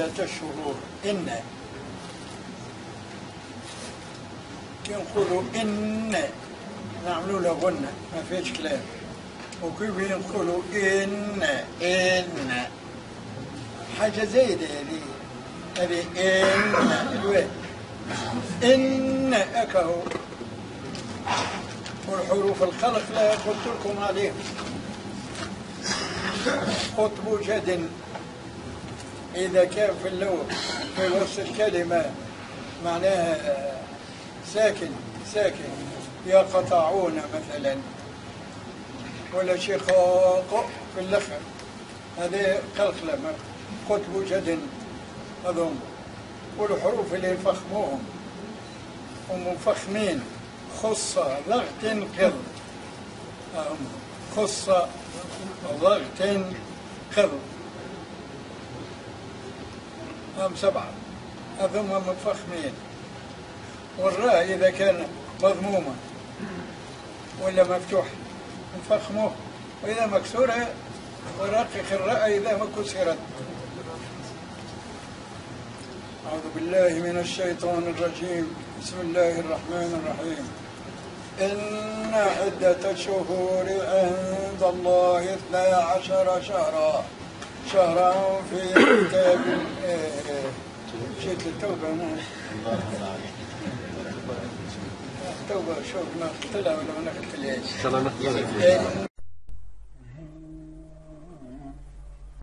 عدة الشهور إن كي نقولوا إن نعملوا له غنة ما فيش كلام، وكيف نقولوا إن حاجة زايدة هذه إن الواد إن أكهو. والحروف الخلق لا قلت لكم عليهم قطب جد إذا كان في اللغة في وسط الكلمة معناها ساكن يقطعون مثلا، ولا شقاق في اللخر، هذه قلقلة قطب جد أظن. والحروف اللي يفخموهم ومفخمين خصة ضغط قض، خصة ضغط قض، هم 7 هذم مفخمين. والراء إذا كان مضمومة ولا مفتوحة نفخموه، وإذا مكسورة ورقق الراء إذا ما كسرت. أعوذ بالله من الشيطان الرجيم. بسم الله الرحمن الرحيم. إن عدة الشهور عند الله 12 شهرا في كتاب شيت التوبة التوبة شوف ما قلت لها ولا ما قلت لهاش.